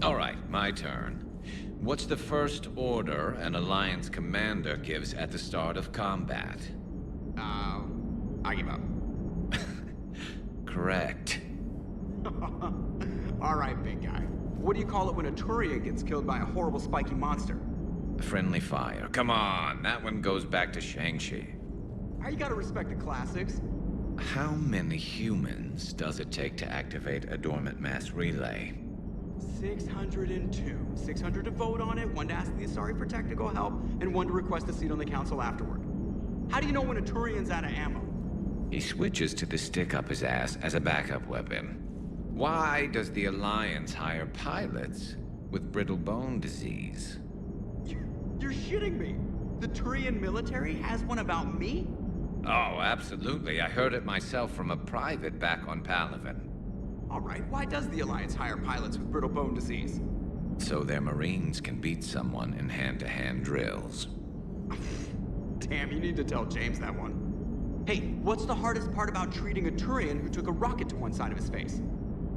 [SPEAKER 16] All right, my turn. What's the first order an Alliance commander gives at the start of combat?
[SPEAKER 1] I give up.
[SPEAKER 16] Correct.
[SPEAKER 1] All right, big guy. What do you call it when a Turian gets killed by a horrible spiky monster?
[SPEAKER 16] Friendly fire. Come on, that one goes back to Shang-Chi.
[SPEAKER 1] You gotta respect the classics.
[SPEAKER 16] How many humans does it take to activate a dormant mass relay?
[SPEAKER 1] 602. 600 to vote on it, 1 to ask the Asari for technical help, and 1 to request a seat on the council afterward. How do you know when a Turian's out of ammo?
[SPEAKER 16] He switches to the stick up his ass as a backup weapon. Why does the Alliance hire pilots with brittle bone disease?
[SPEAKER 1] You're shitting me. The Turian military has one about me?
[SPEAKER 16] Oh, absolutely. I heard it myself from a private back on Palaven.
[SPEAKER 1] All right, why does the Alliance hire pilots with brittle bone disease?
[SPEAKER 16] So their Marines can beat someone in hand-to-hand drills.
[SPEAKER 1] Damn, you need to tell James that one. Hey, what's the hardest part about treating a Turian who took a rocket to one side of his face?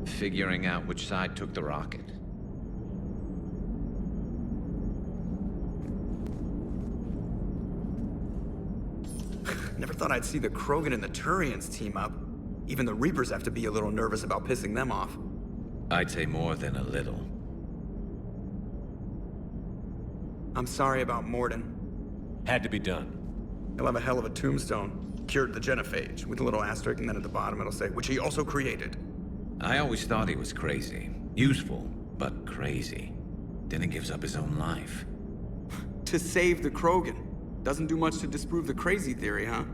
[SPEAKER 16] Figuring out which side took the rocket.
[SPEAKER 1] Never thought I'd see the Krogan and the Turians team up. Even the Reapers have to be a little nervous about pissing them off.
[SPEAKER 16] I'd say more than a little.
[SPEAKER 1] I'm sorry about Morden.
[SPEAKER 2] Had to be done.
[SPEAKER 1] He'll have a hell of a tombstone. Cured the genophage, with a little asterisk, and then at the bottom it'll say, which he also created.
[SPEAKER 16] I always thought he was crazy. Useful, but crazy. Then he gives up his own life.
[SPEAKER 1] To save the Krogan. Doesn't do much to disprove the crazy theory, huh?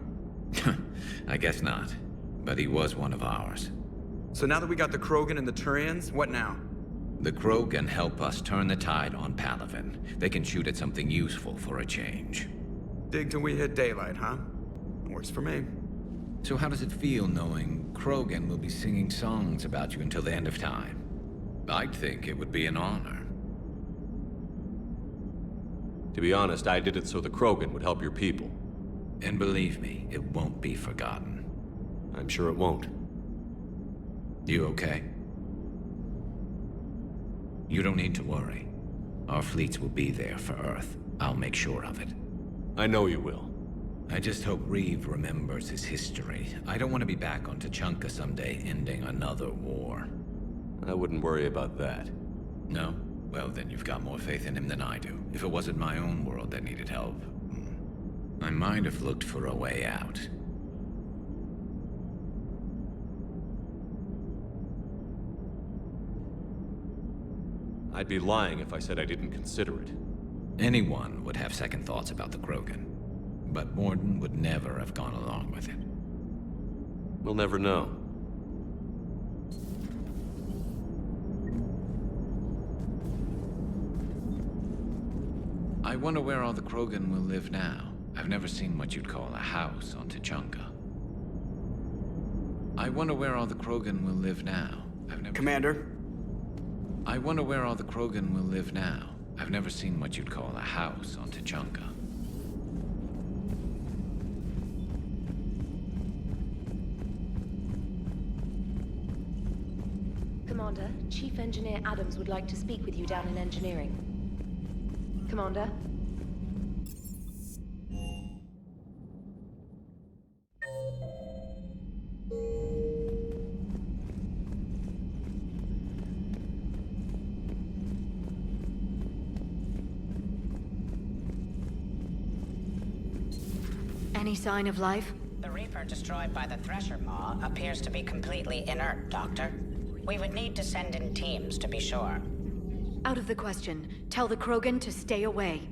[SPEAKER 16] I guess not. But he was one of ours.
[SPEAKER 1] So now that we got the Krogan and the Turians, what now?
[SPEAKER 16] The Krogan help us turn the tide on Palaven. They can shoot at something useful for a change.
[SPEAKER 1] Dig till we hit daylight, huh? Works for me.
[SPEAKER 16] So how does it feel knowing Krogan will be singing songs about you until the end of time? I'd think it would be an honor.
[SPEAKER 2] To be honest, I did it so the Krogan would help your people.
[SPEAKER 16] And believe me, it won't be forgotten.
[SPEAKER 2] I'm sure it won't.
[SPEAKER 16] You okay? You don't need to worry. Our fleets will be there for Earth. I'll make sure of it.
[SPEAKER 2] I know you will.
[SPEAKER 16] I just hope Reeve remembers his history. I don't want to be back on Tuchanka someday, ending another war.
[SPEAKER 2] I wouldn't worry about that.
[SPEAKER 16] No? Well, then you've got more faith in him than I do. If it wasn't my own world that needed help, I might have looked for a way out.
[SPEAKER 2] I'd be lying if I said I didn't consider it.
[SPEAKER 16] Anyone would have second thoughts about the Krogan. But Morden would never have gone along with it.
[SPEAKER 2] We'll never know.
[SPEAKER 16] I wonder where all the Krogan will live now. I've never seen what you'd call a house on Tuchanka. I wonder where all the Krogan will live now.
[SPEAKER 1] Commander?
[SPEAKER 16] I wonder where all the Krogan will live now. I've never seen what you'd call a house on Tuchanka.
[SPEAKER 18] Commander, Chief Engineer Adams would like to speak with you down in engineering. Commander?
[SPEAKER 17] Any sign of life?
[SPEAKER 14] The Reaper destroyed by the Thresher Maw appears to be completely inert, Doctor. We would need to send in teams to be sure.
[SPEAKER 17] Out of the question. Tell the Krogan to stay away.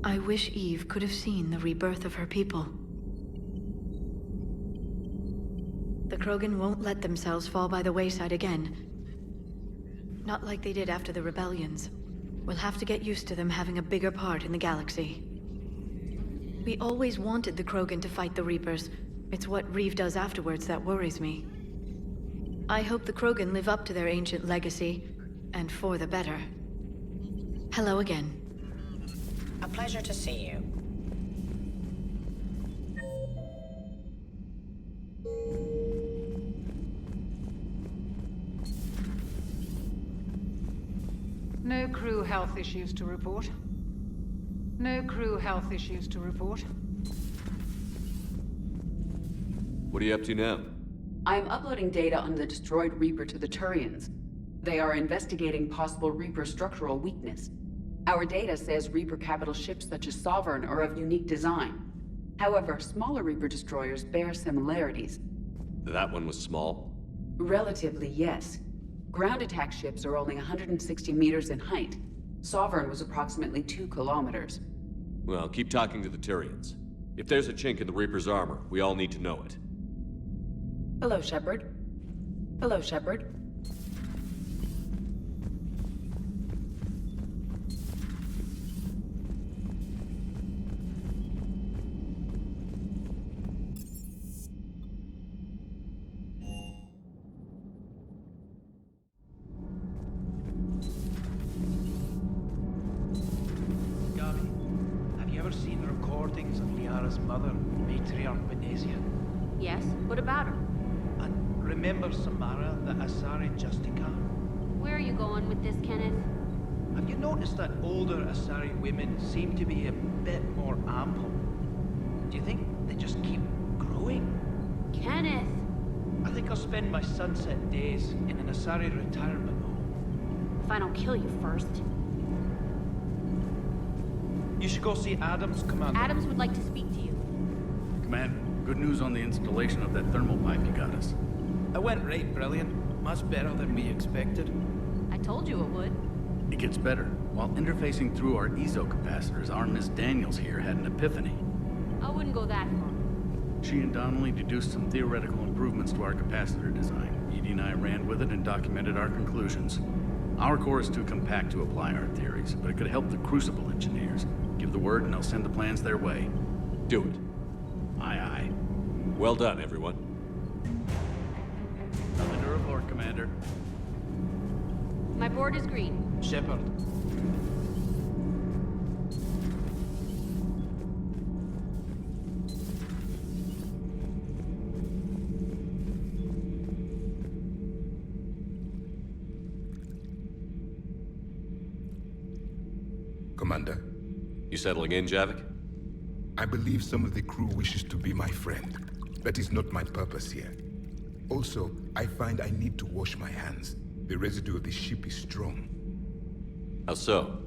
[SPEAKER 17] I wish Eve could have seen the rebirth of her people. The Krogan won't let themselves fall by the wayside again. Not like they did after the rebellions. We'll have to get used to them having a bigger part in the galaxy. We always wanted the Krogan to fight the Reapers. It's what Reeve does afterwards that worries me. I hope the Krogan live up to their ancient legacy, and for the better. Hello again.
[SPEAKER 14] A pleasure to see you.
[SPEAKER 20] No crew health issues to report. No crew health issues to report.
[SPEAKER 2] What are you up to now?
[SPEAKER 10] I am uploading data on the destroyed Reaper to the Turians. They are investigating possible Reaper structural weakness. Our data says Reaper capital ships such as Sovereign are of unique design. However, smaller Reaper destroyers bear similarities.
[SPEAKER 2] That one was small?
[SPEAKER 10] Relatively, yes. Ground attack ships are only 160 meters in height. Sovereign was approximately 2 kilometers.
[SPEAKER 2] Well, keep talking to the Turians. If there's a chink in the Reaper's armor, we all need to know it.
[SPEAKER 10] Hello, Shepard. Hello, Shepard.
[SPEAKER 19] Yes? What about her?
[SPEAKER 21] And remember Samara, the Asari Justica?
[SPEAKER 19] Where are you going with this, Kenneth?
[SPEAKER 21] Have you noticed that older Asari women seem to be a bit more ample? Do you think they just keep growing?
[SPEAKER 19] Kenneth!
[SPEAKER 21] I think I'll spend my sunset days in an Asari retirement home.
[SPEAKER 19] If I don't kill you first.
[SPEAKER 21] You should go see Adams, Commander.
[SPEAKER 19] Adams would like to speak to you.
[SPEAKER 22] Commander, good news on the installation of that thermal pipe you got us.
[SPEAKER 21] It went right brilliant. Much better than we expected.
[SPEAKER 19] I told you it would.
[SPEAKER 22] It gets better. While interfacing through our ezo capacitors, our Miss Daniels here had an epiphany.
[SPEAKER 19] I wouldn't go that far.
[SPEAKER 22] She and Donnelly deduced some theoretical improvements to our capacitor design. Edie and I ran with it and documented our conclusions. Our core is too compact to apply our theories, but it could help the Crucible engineers. Give the word and I'll send the plans their way.
[SPEAKER 2] Do it.
[SPEAKER 22] Aye, aye.
[SPEAKER 2] Well done, everyone.
[SPEAKER 22] Nothing to report, Commander.
[SPEAKER 19] My board is green.
[SPEAKER 21] Shepard.
[SPEAKER 13] Commander.
[SPEAKER 2] You settling in, Javik?
[SPEAKER 13] I believe some of the crew wishes to be my friend. That is not my purpose here. Also, I find I need to wash my hands. The residue of the ship is strong.
[SPEAKER 2] How so?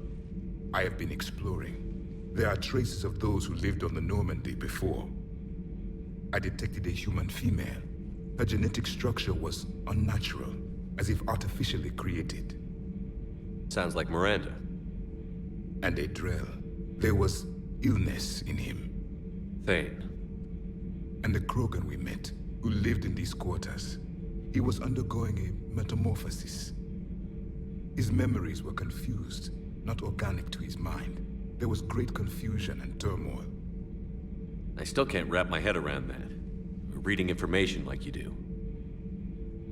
[SPEAKER 13] I have been exploring. There are traces of those who lived on the Normandy before. I detected a human female. Her genetic structure was unnatural, as if artificially created.
[SPEAKER 2] Sounds like Miranda.
[SPEAKER 13] And a Drell. There was illness in him.
[SPEAKER 2] Thane.
[SPEAKER 13] And the Krogan we met, who lived in these quarters. He was undergoing a metamorphosis. His memories were confused, not organic to his mind. There was great confusion and turmoil.
[SPEAKER 2] I still can't wrap my head around that. Reading information like you do.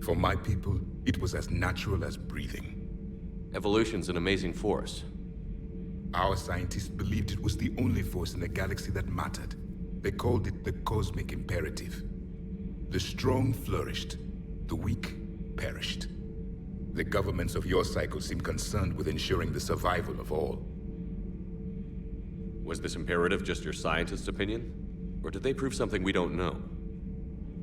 [SPEAKER 13] For my people, it was as natural as breathing.
[SPEAKER 2] Evolution's an amazing force.
[SPEAKER 13] Our scientists believed it was the only force in the galaxy that mattered. They called it the cosmic imperative. The strong flourished, the weak perished. The governments of your cycle seem concerned with ensuring the survival of all.
[SPEAKER 2] Was this imperative just your scientist's opinion? Or did they prove something we don't know?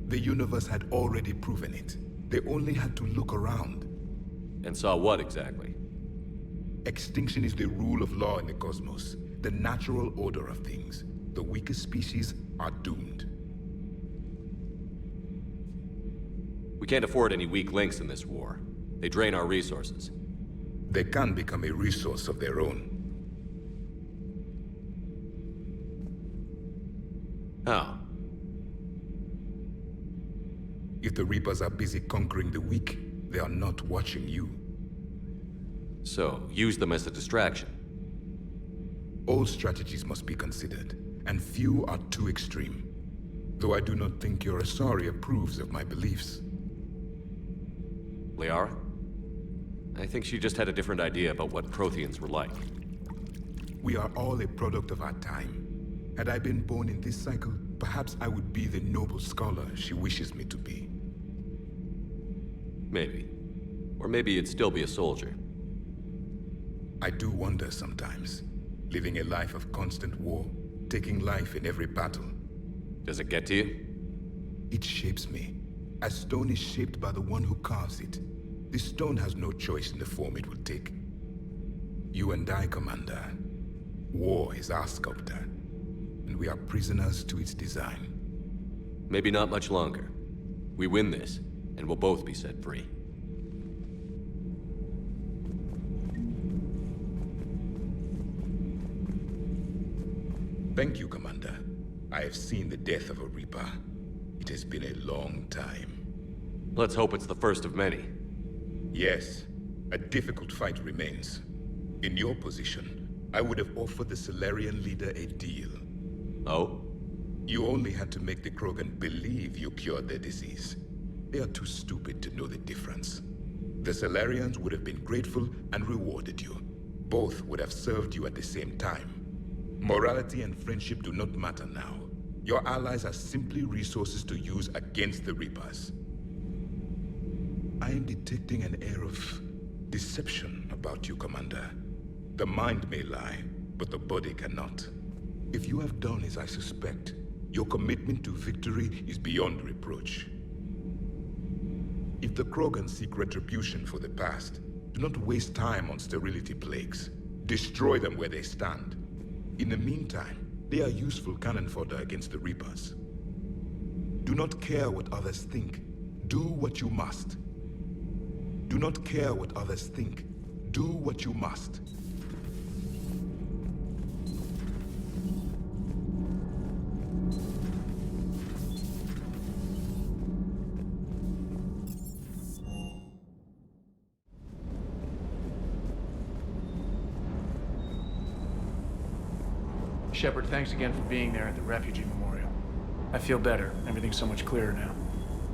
[SPEAKER 13] The universe had already proven it. They only had to look around.
[SPEAKER 2] And saw what exactly?
[SPEAKER 13] Extinction is the rule of law in the cosmos, the natural order of things. The weakest species are doomed.
[SPEAKER 2] We can't afford any weak links in this war. They drain our resources.
[SPEAKER 13] They can become a resource of their own.
[SPEAKER 2] How?
[SPEAKER 13] If the Reapers are busy conquering the weak, they are not watching you.
[SPEAKER 2] So, use them as a distraction.
[SPEAKER 13] All strategies must be considered, and few are too extreme. Though I do not think your Asari approves of my beliefs.
[SPEAKER 2] Liara? I think she just had a different idea about what Protheans were like.
[SPEAKER 13] We are all a product of our time. Had I been born in this cycle, perhaps I would be the noble scholar she wishes me to be.
[SPEAKER 2] Maybe. Or maybe you'd still be a soldier.
[SPEAKER 13] I do wonder sometimes, living a life of constant war, taking life in every battle.
[SPEAKER 2] Does it get to you?
[SPEAKER 13] It shapes me, as stone is shaped by the one who carves it. This stone has no choice in the form it will take. You and I, Commander. War is our sculptor, and we are prisoners to its design.
[SPEAKER 2] Maybe not much longer. We win this, and we'll both be set free.
[SPEAKER 13] Thank you, Commander. I have seen the death of a Reaper. It has been a long time.
[SPEAKER 2] Let's hope it's the first of many.
[SPEAKER 13] Yes, a difficult fight remains. In your position, I would have offered the Solarian leader a deal.
[SPEAKER 2] Oh?
[SPEAKER 13] You only had to make the Krogan believe you cured their disease. They are too stupid to know the difference. The Solarians would have been grateful and rewarded you. Both would have served you at the same time. Morality and friendship do not matter now. Your allies are simply resources to use against the Reapers. I am detecting an air of deception about you, Commander. The mind may lie, but the body cannot. If you have done as I suspect, your commitment to victory is beyond reproach. If the Krogan seek retribution for the past, do not waste time on sterility plagues. Destroy them where they stand. In the meantime, they are useful cannon fodder against the Reapers. Do not care what others think. Do what you must. Do not care what others think. Do what you must.
[SPEAKER 8] Shepard, thanks again for being there at the Refugee Memorial. I feel better. Everything's so much clearer now.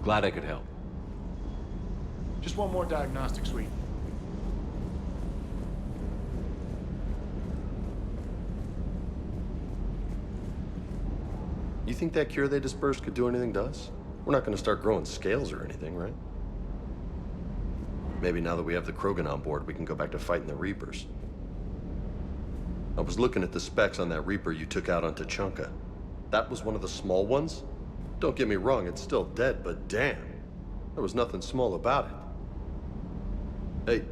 [SPEAKER 2] Glad I could help.
[SPEAKER 8] Just one more diagnostic suite.
[SPEAKER 9] You think that cure they dispersed could do anything to us? We're not going to start growing scales or anything, right? Maybe now that we have the Krogan on board, we can go back to fighting the Reapers. I was looking at the specs on that Reaper you took out on Tuchanka. That was one of the small ones? Don't get me wrong, it's still dead, but damn. There was nothing small about it. Hey,